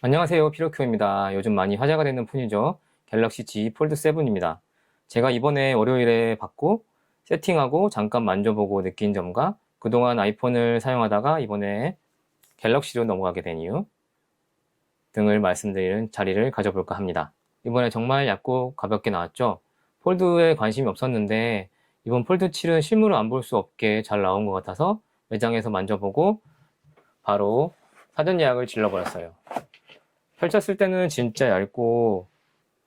안녕하세요, 피로큐입니다. 요즘 많이 화제가 되는 폰이죠. 갤럭시 G 폴드 7입니다. 제가 이번에 월요일에 받고 세팅하고 잠깐 만져보고 느낀 점과 그동안 아이폰을 사용하다가 이번에 갤럭시로 넘어가게 된 이유 등을 말씀드리는 자리를 가져볼까 합니다. 이번에 정말 얇고 가볍게 나왔죠. 폴드에 관심이 없었는데 이번 폴드 7은 실물을 안 볼 수 없게 잘 나온 것 같아서 매장에서 만져보고 바로 사전 예약을 질러버렸어요. 펼쳤을 때는 진짜 얇고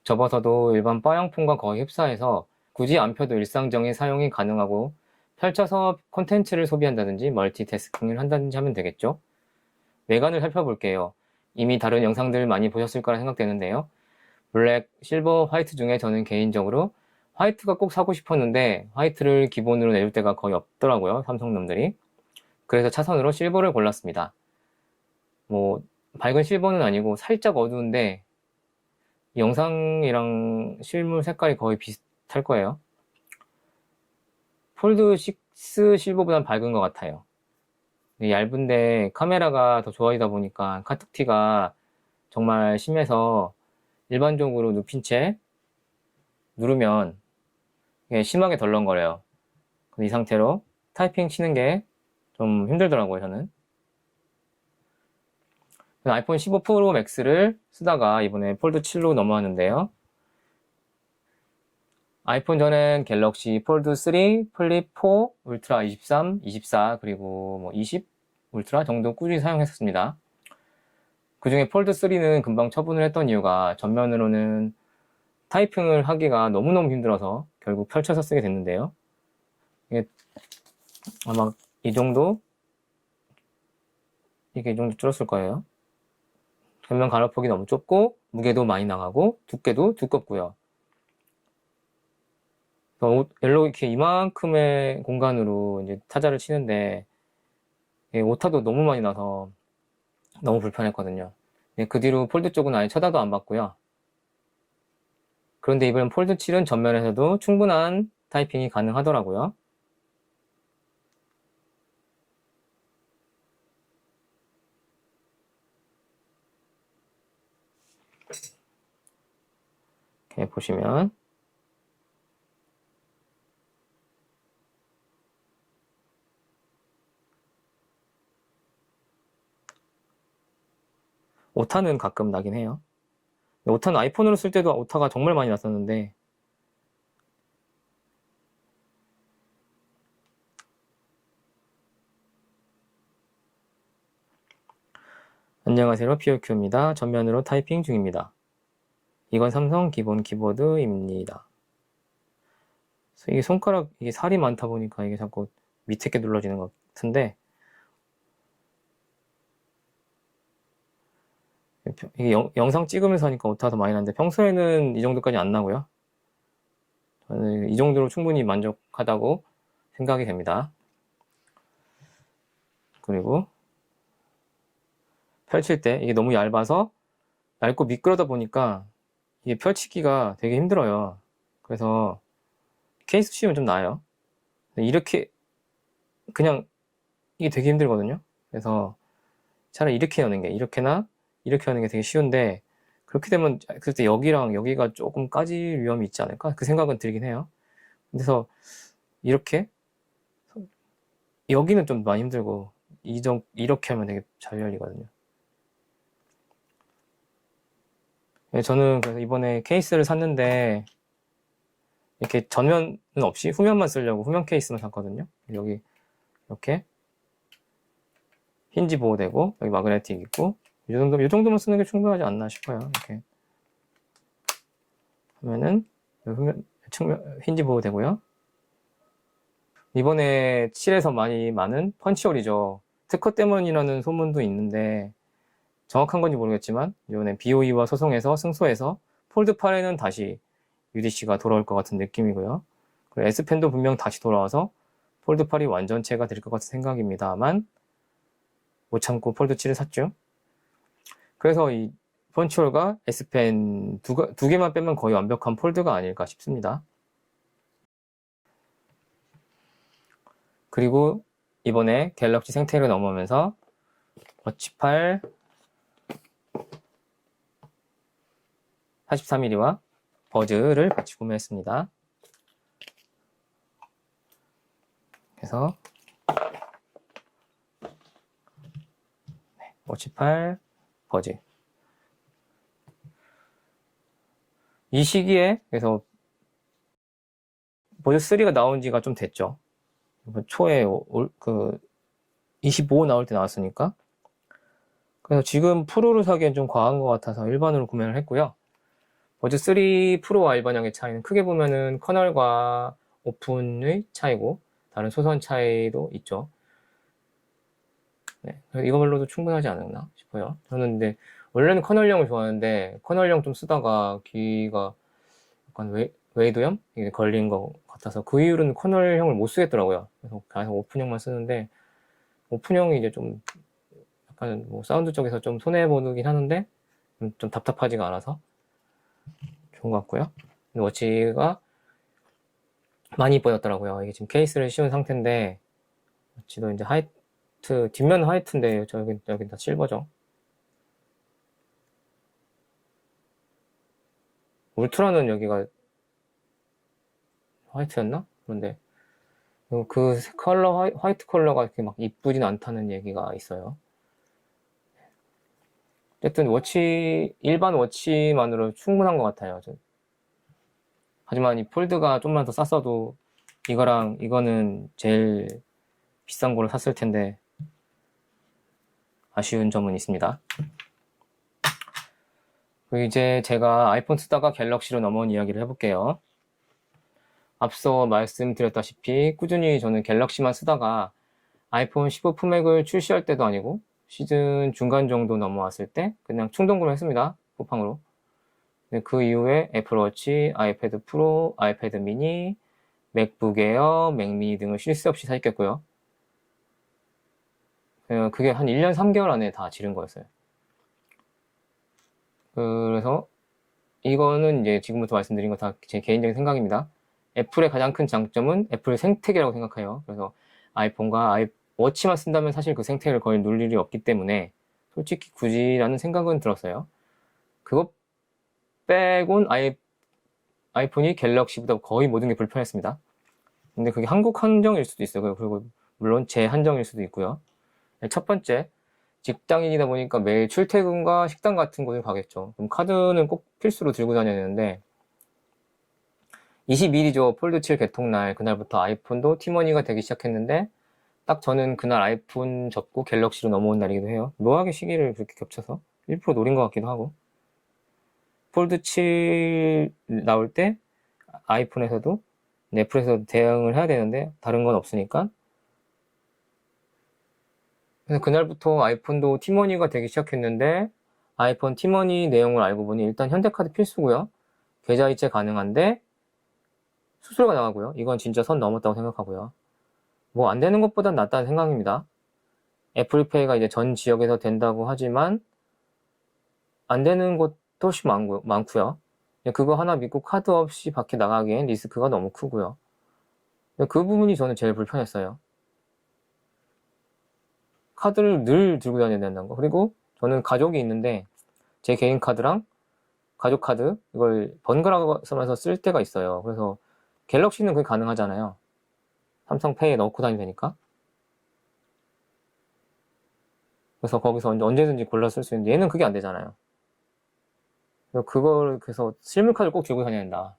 접어서도 일반 빠양폰과 거의 흡사해서 굳이 안 펴도 일상적인 사용이 가능하고 펼쳐서 콘텐츠를 소비한다든지 멀티태스킹을 한다든지 하면 되겠죠. 외관을 살펴볼게요. 이미 다른 영상들 많이 보셨을 거라 생각되는데요. 블랙, 실버, 화이트 중에 저는 개인적으로 화이트가 꼭 사고 싶었는데 화이트를 기본으로 내줄 때가 거의 없더라고요. 삼성 놈들이. 그래서 차선으로 실버를 골랐습니다. 뭐 밝은 실버는 아니고 살짝 어두운데 영상이랑 실물 색깔이 거의 비슷할 거예요. 폴드 6 실버보단 밝은 것 같아요. 얇은데 카메라가 더 좋아지다 보니까 카툭티가 정말 심해서 일반적으로 눕힌 채 누르면 심하게 덜렁거려요. 이 상태로 타이핑 치는 게 좀 힘들더라고요, 저는. 아이폰 15 프로 맥스를 쓰다가 이번에 폴드 7로 넘어왔는데요. 아이폰 전엔 갤럭시 폴드 3, 플립 4, 울트라 23, 24 그리고 뭐 20 울트라 정도 꾸준히 사용했었습니다. 그 중에 폴드 3는 금방 처분을 했던 이유가 전면으로는 타이핑을 하기가 너무너무 힘들어서 결국 펼쳐서 쓰게 됐는데요. 이게 아마 이 정도 줄었을 거예요. 전면 가로폭이 너무 좁고 무게도 많이 나가고 두께도 두껍고요. 옐로우 이렇게 이만큼의 공간으로 이제 타자를 치는데 오타도 너무 많이 나서 너무 불편했거든요. 그 뒤로 폴드 쪽은 아예 쳐다도 안 봤고요. 그런데 이번 폴드 7은 전면에서도 충분한 타이핑이 가능하더라고요. 이렇게 보시면 오타는 가끔 나긴 해요. 오타는 아이폰으로 쓸 때도 오타가 정말 많이 났었는데 안녕하세요, 피오큐입니다. 전면으로 타이핑 중입니다. 이건 삼성 기본 키보드입니다. 이게 손가락 이게 살이 많다 보니까 이게 자꾸 밑에 게 눌러지는 것 같은데 이게 영상 찍으면서 하니까 오타가 더 많이 나는데 평소에는 이 정도까지 안 나고요. 저는 이 정도로 충분히 만족하다고 생각이 됩니다. 그리고 펼칠 때 이게 너무 얇아서 얇고 미끄러다 보니까 이게 펼치기가 되게 힘들어요. 그래서 케이스 씌우면 좀 나아요. 이렇게 그냥 이게 되게 힘들거든요. 그래서 차라리 이렇게 여는 게 이렇게나 이렇게 하는 게 되게 쉬운데 그렇게 되면 그때 여기랑 여기가 조금 까질 위험이 있지 않을까? 그 생각은 들긴 해요. 그래서 이렇게 여기는 좀 많이 힘들고 이렇게 하면 되게 잘 열리거든요. 저는 그래서 이번에 케이스를 샀는데 이렇게 전면은 없이 후면만 쓰려고 후면 케이스만 샀거든요. 여기 이렇게 힌지 보호되고 여기 마그네틱 있고 이 정도만 쓰는 게 충분하지 않나 싶어요. 이렇게 하면은 후면 측면 힌지 보호되고요. 이번에 7에서 많은 펀치홀이죠. 특허 때문이라는 소문도 있는데 정확한 건지 모르겠지만 이번에 BOE와 소송해서 승소해서 폴드 8에는 다시 UDC가 돌아올 것 같은 느낌이고요. 그리고 S펜도 분명 다시 돌아와서 폴드 8이 완전체가 될 것 같은 생각입니다만 못 참고 폴드 7을 샀죠. 그래서 이 펀치홀과 S펜 두 개만 빼면 거의 완벽한 폴드가 아닐까 싶습니다. 그리고 이번에 갤럭시 생태계로 넘어오면서 워치8 43mm와 버즈를 같이 구매했습니다. 그래서 워치 8 버즈. 이 시기에 그래서 버즈 3가 나온 지가 좀 됐죠. 초에 25 나올 때 나왔으니까. 그래서 지금 프로를 사기엔 좀 과한 것 같아서 일반으로 구매를 했고요. 버즈 3 프로와 일반형의 차이는 크게 보면은 커널과 오픈의 차이고 다른 소선 차이도 있죠. 네, 이거말로도 충분하지 않았나 싶어요. 저는 근데 원래는 커널형을 좋아하는데 커널형 좀 쓰다가 귀가 약간 웨이도염 이게 걸린 것 같아서 그 이후로는 커널형을 못 쓰겠더라고요. 그래서 계속 오픈형만 쓰는데 오픈형이 이제 좀 약간 뭐 사운드 쪽에서 좀 손해 보긴 하는데 좀 답답하지가 않아서 좋은 것 같고요. 워치가 많이 이뻐졌더라고요. 이게 지금 케이스를 씌운 상태인데 워치도 이제 화이트 뒷면 화이트인데 여기 다 실버죠. 울트라는 여기가 화이트였나? 그런데 그 컬러 화이트 컬러가 이렇게 막 이쁘진 않다는 얘기가 있어요. 어쨌든 일반 워치만으로 충분한 것 같아요. 하지만 이 폴드가 좀만 더 쌌어도 이거랑 이거는 제일 비싼 거를 샀을 텐데 아쉬운 점은 있습니다. 그리고 이제 제가 아이폰 쓰다가 갤럭시로 넘어온 이야기를 해볼게요. 앞서 말씀드렸다시피 꾸준히 저는 갤럭시만 쓰다가 아이폰 15 프맥을 출시할 때도 아니고 시즌 중간 정도 넘어왔을 때 그냥 충동 구매했습니다. 쿠팡으로. 그 이후에 애플워치, 아이패드 프로, 아이패드 미니, 맥북 에어, 맥미니 등을 쉴 새 없이 사입겠고요. 그게 한 1년 3개월 안에 다 지른 거였어요. 그래서 이거는 이제 지금부터 말씀드린 거 다 제 개인적인 생각입니다. 애플의 가장 큰 장점은 애플 생태계라고 생각해요. 그래서 아이폰과 워치만 쓴다면 사실 그 생태계를 거의 누릴 일이 없기 때문에 솔직히 굳이라는 생각은 들었어요. 그것 빼곤 아이폰이 갤럭시보다 거의 모든 게 불편했습니다. 근데 그게 한국 한정일 수도 있어요. 그리고 물론 제 한정일 수도 있고요. 첫 번째, 직장인이다 보니까 매일 출퇴근과 식당 같은 곳을 가겠죠. 그럼 카드는 꼭 필수로 들고 다녀야 되는데 22일이죠. 폴드 7 개통날. 그날부터 아이폰도 티머니가 되기 시작했는데 딱 저는 그날 아이폰 접고 갤럭시로 넘어온 날이기도 해요. 묘하게 시기를 그렇게 겹쳐서 일부러 노린 것 같기도 하고. 폴드 7 나올 때 아이폰에서도 애플에서 대응을 해야 되는데 다른 건 없으니까 그래서 그날부터 아이폰도 티머니가 되기 시작했는데 아이폰 티머니 내용을 알고 보니 일단 현대카드 필수고요. 계좌이체 가능한데 수수료가 나가고요. 이건 진짜 선 넘었다고 생각하고요. 뭐 안 되는 것보단 낫다는 생각입니다. 애플페이가 이제 전 지역에서 된다고 하지만 안 되는 것도 훨씬 많고요. 그거 하나 믿고 카드 없이 밖에 나가기엔 리스크가 너무 크고요. 그 부분이 저는 제일 불편했어요. 카드를 늘 들고 다녀야 된다는 거. 그리고 저는 가족이 있는데 제 개인 카드랑 가족 카드 이걸 번갈아 가면서 쓸 때가 있어요. 그래서 갤럭시는 그게 가능하잖아요. 삼성페이에 넣고 다니면 되니까. 그래서 거기서 언제든지 골라 쓸 수 있는데 얘는 그게 안 되잖아요. 그래서 실물 카드를 꼭 들고 다녀야 된다.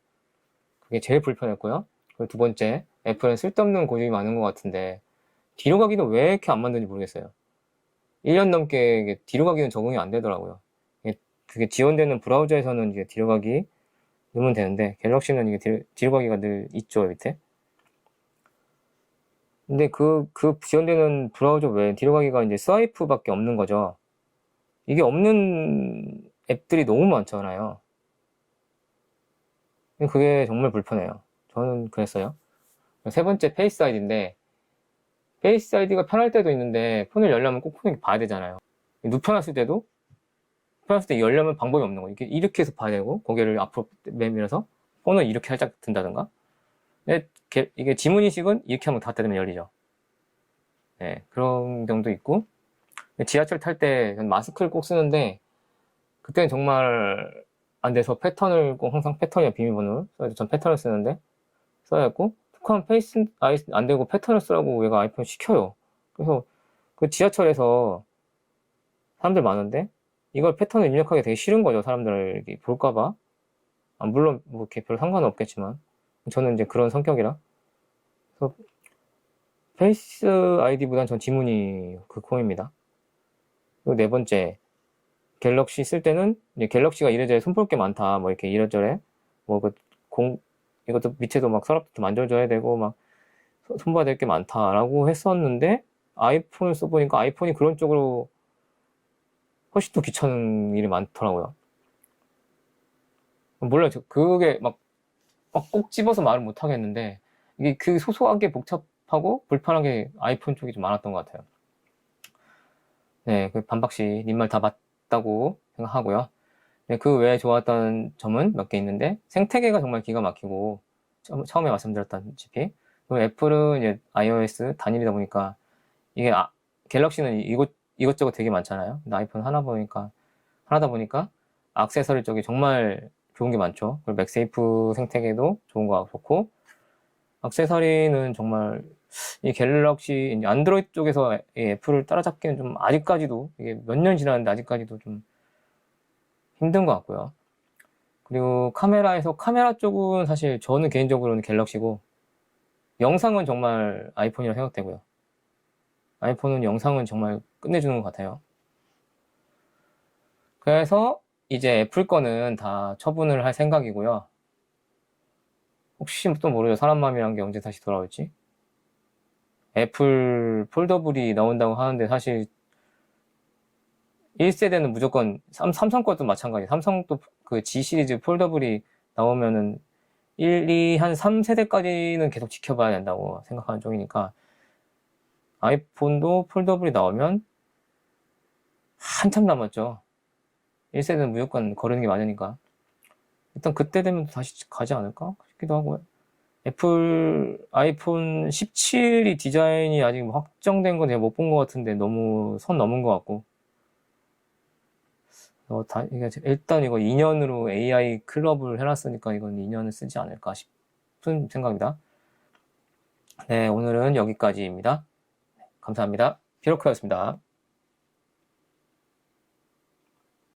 그게 제일 불편했고요. 그리고 두 번째, 애플은 쓸데없는 고집이 많은 것 같은데 뒤로 가기는 왜 이렇게 안 만드는지 모르겠어요. 1년 넘게 뒤로 가기는 적응이 안 되더라고요. 그게 지원되는 브라우저에서는 이게 뒤로 가기 넣으면 되는데 갤럭시는 이게 뒤로 가기가 늘 있죠, 밑에. 근데 그 지원되는 브라우저 외에 뒤로 가기가 이제 스와이프밖에 없는 거죠. 이게 없는 앱들이 너무 많잖아요. 그게 정말 불편해요. 저는 그랬어요. 세 번째 페이스 아이디인데 페이스 아이디가 편할 때도 있는데 폰을 열려면 꼭 폰을 봐야 되잖아요. 눕혀놨을 때도 눕혀놨을 때 열려면 방법이 없는 거예요. 이렇게 해서 봐야 되고 고개를 앞으로 내밀어서 폰을 이렇게 살짝 든다든가. 근데 이게 지문인식은 이렇게 하면 닫다 대면 열리죠. 네, 그런 경우도 있고 지하철 탈 때 마스크를 꼭 쓰는데 그때는 정말 안 돼서 패턴을 꼭 항상 패턴이나 비밀번호를 써야 돼. 전 패턴을 쓰는데 써야 했고, 툭하면 페이스 아이 안 되고 패턴을 쓰라고 얘가 아이폰 시켜요. 그래서 그 지하철에서 사람들 많은데 이걸 패턴을 입력하기 되게 싫은 거죠. 사람들이 볼까봐. 아, 물론 뭐 이렇게 별 상관은 없겠지만 저는 이제 그런 성격이라. 그래서 페이스 아이디보단 전 지문이 그 코입니다. 그리고 네 번째, 갤럭시 쓸 때는 이제 갤럭시가 이래저래 손볼 게 많다. 뭐 이렇게 이래저래 뭐 그 이것도 밑에도 막 서랍도 만져줘야 되고 막 손봐야 될 게 많다라고 했었는데 아이폰을 써보니까 아이폰이 그런 쪽으로 훨씬 더 귀찮은 일이 많더라고요. 몰라요. 그게 막 꼭 집어서 말을 못 하겠는데 이게 그 소소한 게 복잡하고 불편한 게 아이폰 쪽이 좀 많았던 것 같아요. 네, 그 반박시 님 말 다 맞다고 생각하고요. 네, 그 외에 좋았던 점은 몇 개 있는데 생태계가 정말 기가 막히고 처음에 말씀드렸다시피 애플은 이제 iOS 단일이다 보니까 이게 갤럭시는 이것저것 되게 많잖아요. 근데 아이폰 하나다 보니까 액세서리 쪽이 정말 좋은 게 많죠. 그리고 맥세이프 생태계도 좋은 거 같고 액세서리는 정말 이 갤럭시 안드로이드 쪽에서 이 애플을 따라잡기는 좀 아직까지도 이게 몇 년 지났는데 아직까지도 좀 힘든 것 같고요. 그리고 카메라 쪽은 사실 저는 개인적으로는 갤럭시고 영상은 정말 아이폰이라 생각되고요. 아이폰은 영상은 정말 끝내주는 것 같아요. 그래서 이제 애플 거는 다 처분을 할 생각이고요. 혹시 또 모르죠. 사람 마음이란 게 언제 다시 돌아올지. 애플 폴더블이 나온다고 하는데 사실 1세대는 무조건 삼성 것도 마찬가지예요. 삼성도 그 G 시리즈 폴더블이 나오면은 1, 2, 한 3세대까지는 계속 지켜봐야 된다고 생각하는 쪽이니까 아이폰도 폴더블이 나오면 한참 남았죠. 1세대는 무조건 거르는 게 맞으니까 일단 그때 되면 다시 가지 않을까 싶기도 하고요. 애플 아이폰 17이 디자인이 아직 뭐 확정된 건 제가 못 본 것 같은데 너무 선 넘은 것 같고 일단 이거 2년으로 AI 클럽을 해놨으니까 이건 2년을 쓰지 않을까 싶은 생각입니다. 네, 오늘은 여기까지입니다. 감사합니다. 피로크였습니다.